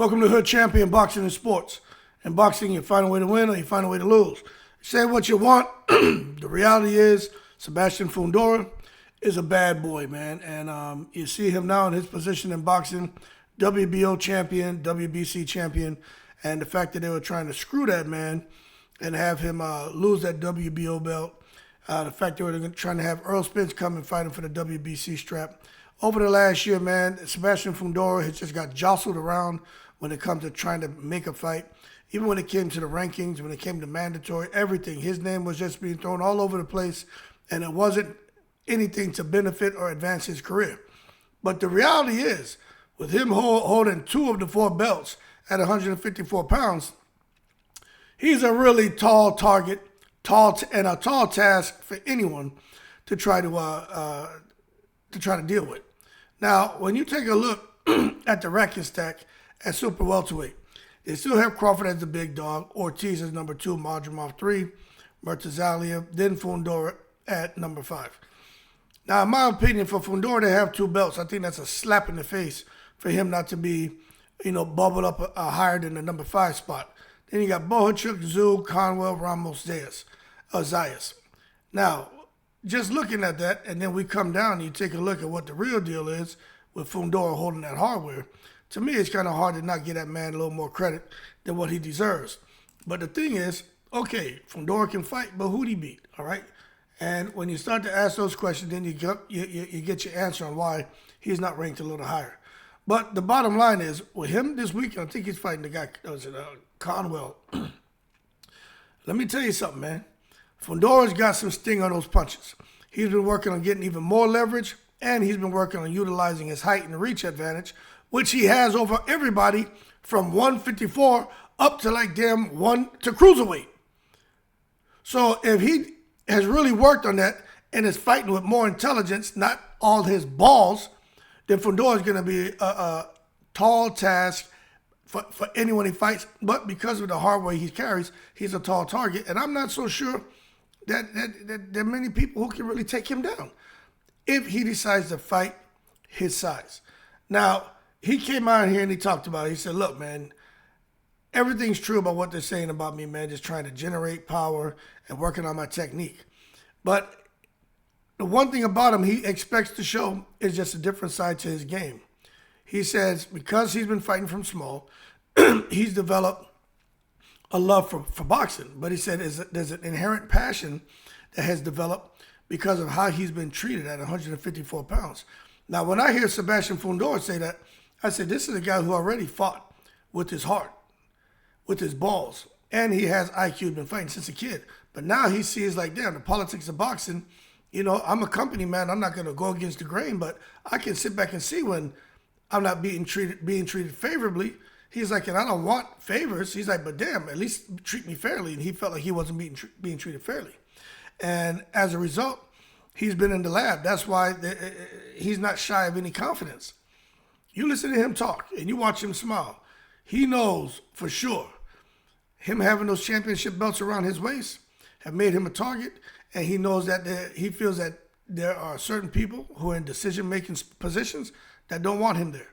Welcome to Hood Champion Boxing and Sports. In boxing, you find a way to win or you find a way to lose. Say what you want. The reality is, Seabistain Fundora is a bad boy, man. And you see him now in his position in boxing, WBO champion, WBC champion. And the fact that they were trying to screw that man and have him lose that WBO belt. The fact they were trying to have Earl Spence come and fight him for the WBC strap. Over the last year, man, Seabistain Fundora has just got jostled around when it comes to trying to make a fight. Even when it came to the rankings, when it came to mandatory, everything. His name was just being thrown all over the place, and it wasn't anything to benefit or advance his career. But the reality is, with him holding 2 of the 4 belts at 154 pounds, he's a really tall target, and a tall task for anyone to try to deal with. Now, when you take a look at the ranking stack at super welterweight, they still have Crawford as the big dog, Ortiz as number 2, Madrimov 3, Murtazalia, then Fundora at number 5. Now, in my opinion, for Fundora to have 2 belts, I think that's a slap in the face for him not to be, bubbled up higher than the number 5 spot. Then you got Bohachuk, Zhu, Conwell, Ramos, Zayas. Now, just looking at that, and then we come down and you take a look at what the real deal is with Fundora holding that hardware. To me, it's kind of hard to not give that man a little more credit than what he deserves. But the thing is, okay, Fundora can fight, but who'd he beat, all right? And when you start to ask those questions, then you get your answer on why he's not ranked a little higher. But the bottom line is, with him this week, I think he's fighting the guy, Conwell. Let me tell you something, man. Fundora's got some sting on those punches. He's been working on getting even more leverage, and he's been working on utilizing his height and reach advantage, which he has over everybody from 154 up to like damn 1 to cruiserweight. So if he has really worked on that and is fighting with more intelligence, not all his balls, then Fundora is going to be a tall task for anyone he fights. But because of the hardware he carries, he's a tall target. And I'm not so sure that there are many people who can really take him down if he decides to fight his size. Now, he came out here and he talked about it. He said, look, man, everything's true about what they're saying about me, man, just trying to generate power and working on my technique. But the one thing about him he expects to show is just a different side to his game. He says because he's been fighting from small, he's developed a love for boxing. But he said there's an inherent passion that has developed because of how he's been treated at 154 pounds. Now, when I hear Seabistain Fundora say that, I said, this is a guy who already fought with his heart, with his balls, and he has IQ, been fighting since a kid. But now he sees like, damn, the politics of boxing, I'm a company man. I'm not going to go against the grain, but I can sit back and see when I'm not being treated favorably. He's like, and I don't want favors. He's like, but damn, at least treat me fairly. And he felt like he wasn't being treated fairly. And as a result, he's been in the lab. That's why he's not shy of any confidence. You listen to him talk and you watch him smile. He knows for sure him having those championship belts around his waist have made him a target. And he knows that he feels that there are certain people who are in decision-making positions that don't want him there.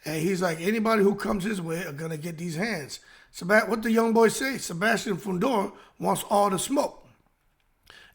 And he's like, anybody who comes his way are going to get these hands. What the young boys say, Seabistain Fundora wants all the smoke.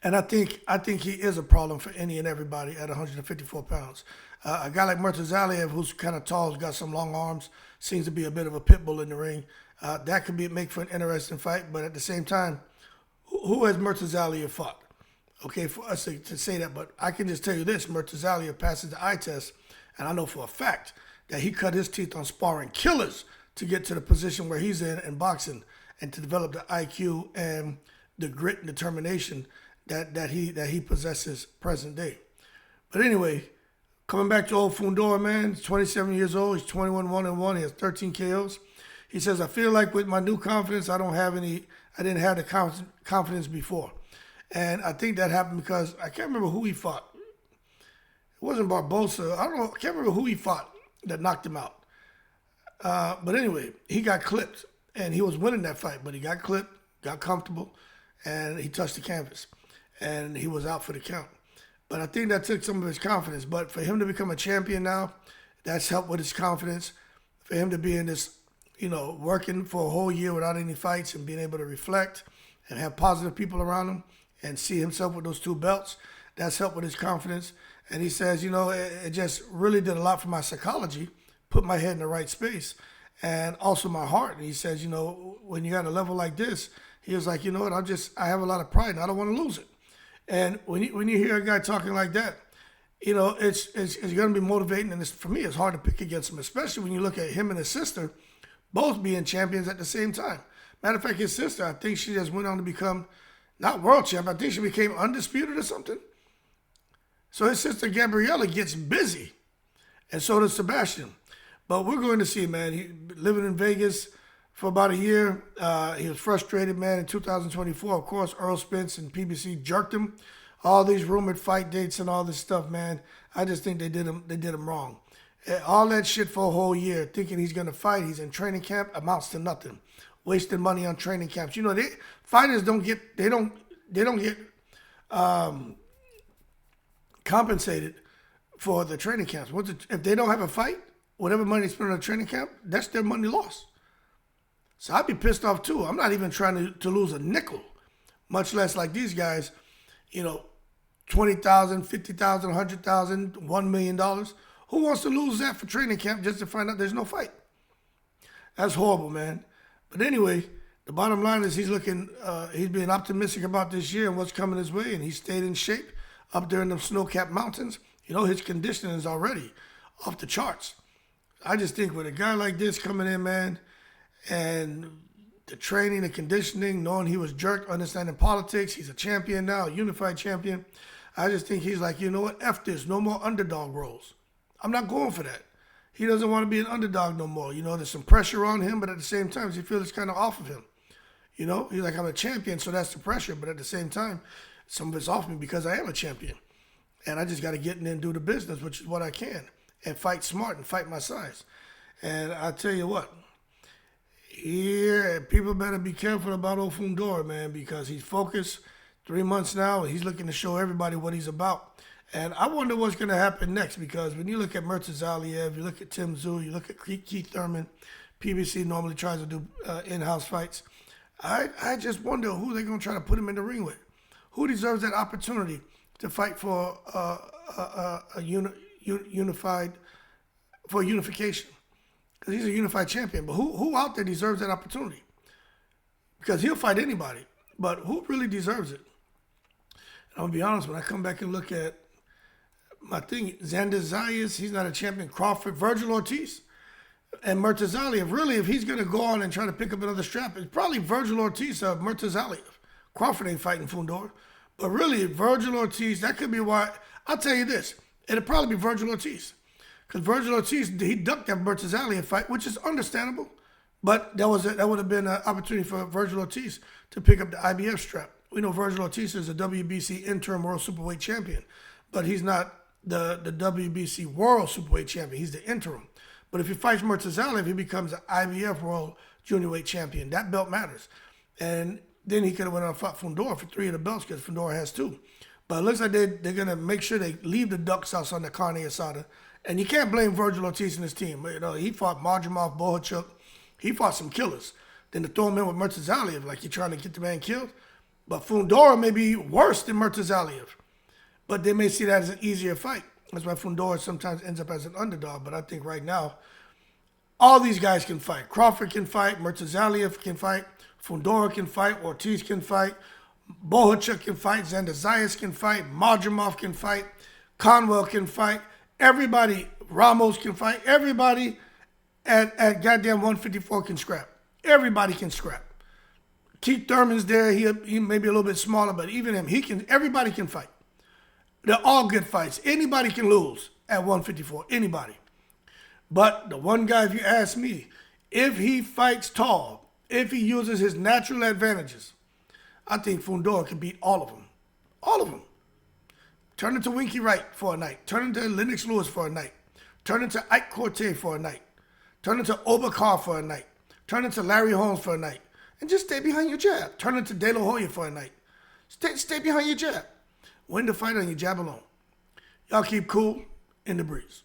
And I think he is a problem for any and everybody at 154 pounds. A guy like Murtazalia, who's kind of tall, has got some long arms, seems to be a bit of a pit bull in the ring. That could make for an interesting fight. But at the same time, who has Murtazalia fought? Okay, for us to say that, but I can just tell you this, Murtazalia passes the eye test, and I know for a fact that he cut his teeth on sparring killers to get to the position where he's in boxing and to develop the IQ and the grit and determination that he possesses present day. But anyway, coming back to old Fundora, man, he's 27 years old, he's 21-1-1, he has 13 KOs. He says, I feel like with my new confidence, I didn't have the confidence before. And I think that happened because I can't remember who he fought. It wasn't Barbosa. I can't remember who he fought that knocked him out. But anyway, he got clipped, and he was winning that fight, but he got clipped, got comfortable, and he touched the canvas, and he was out for the count. But I think that took some of his confidence. But for him to become a champion now, that's helped with his confidence. For him to be in this working for a whole year without any fights and being able to reflect and have positive people around him and see himself with those 2 belts. That's helped with his confidence. And he says, it just really did a lot for my psychology, put my head in the right space, and also my heart. And he says, when you got a level like this, he was like, you know what, I have a lot of pride and I don't want to lose it. And when you hear a guy talking like that, it's going to be motivating. And for me, it's hard to pick against him, especially when you look at him and his sister both being champions at the same time. Matter of fact, his sister, I think she just went on to become, not world champ, I think she became undisputed or something. So his sister Gabriella gets busy, and so does Sebastian. But we're going to see, man. He living in Vegas for about a year. He was frustrated, man. In 2024, of course, Earl Spence and PBC jerked him. All these rumored fight dates and all this stuff, man. I just think they did him wrong. All that shit for a whole year, thinking he's going to fight. He's in training camp, amounts to nothing. Wasting money on training camps. Fighters don't get compensated for the training camps. If they don't have a fight, whatever money they spend on a training camp, that's their money lost. So I'd be pissed off too. I'm not even trying to lose a nickel, much less like these guys, $20,000, $50,000, $100,000, $1 million. Who wants to lose that for training camp just to find out there's no fight? That's horrible, man. But anyway, the bottom line is he's being optimistic about this year and what's coming his way, and he stayed in shape up there in the snow-capped mountains. His conditioning is already off the charts. I just think with a guy like this coming in, man, and the training, the conditioning, knowing he was jerked, understanding politics, he's a champion now, a unified champion. I just think he's like, you know what, F this, no more underdog roles. I'm not going for that. He doesn't want to be an underdog no more. There's some pressure on him, but at the same time, he feels it's kind of off of him. He's like, I'm a champion, so that's the pressure. But at the same time, some of it's off me because I am a champion. And I just got to get in there and do the business, which is what I can, and fight smart and fight my size. And I tell you what, people better be careful about old Fundora, man, because he's focused 3 months now, and he's looking to show everybody what he's about. And I wonder what's going to happen next, because when you look at Murtazaliev, you look at Tim Tszyu, you look at Keith Thurman, PBC normally tries to do in-house fights. I just wonder who they're going to try to put him in the ring with. Who deserves that opportunity to fight for unification? Because he's a unified champion. But who out there deserves that opportunity? Because he'll fight anybody. But who really deserves it? And I'm going to be honest, when I come back and look at my thing, Xander Zayas, he's not a champion. Crawford, Virgil Ortiz, and Murtazaliev. Really, if he's going to go on and try to pick up another strap, it's probably Virgil Ortiz or Murtazaliev. Crawford ain't fighting Fundora. But really, Virgil Ortiz, that could be why. I'll tell you this. It'll probably be Virgil Ortiz. Because Virgil Ortiz, he ducked that Murtazaliev fight, which is understandable. But that would have been an opportunity for Virgil Ortiz to pick up the IBF strap. We know Virgil Ortiz is a WBC interim world superweight champion. But he's not the WBC world superweight champion. He's the interim. But if he fights Murtazaliev, he becomes an IBF world junior weight champion. That belt matters. And then he could have went on and fought Fundora for 3 of the belts because Fundora has 2. But it looks like they're going to make sure they leave the duck sauce on the carne asada. And you can't blame Virgil Ortiz and his team. He fought Marjamov, Bohachuk. He fought some killers. Then to throw him in with Murtazaliev, like you're trying to get the man killed. But Fundora may be worse than Murtazaliev. But they may see that as an easier fight. That's why Fundora sometimes ends up as an underdog. But I think right now, all these guys can fight. Crawford can fight. Murtazaliev can fight. Fundora can fight. Ortiz can fight. Bohachuk can fight. Xander Zayas can fight. Marjamov can fight. Conwell can fight. Everybody, Ramos can fight. Everybody at goddamn 154 can scrap. Everybody can scrap. Keith Thurman's there. He may be a little bit smaller, but even him, everybody can fight. They're all good fights. Anybody can lose at 154. Anybody. But the one guy, if you ask me, if he fights tall, if he uses his natural advantages, I think Fundora can beat all of them. All of them. Turn into Winky Wright for a night. Turn into Lennox Lewis for a night. Turn into Ike Corte for a night. Turn into Oba Carr for a night. Turn into Larry Holmes for a night. And just stay behind your jab. Turn into De La Hoya for a night. Stay behind your jab. Win the fight on your jab alone. Y'all keep cool in the breeze.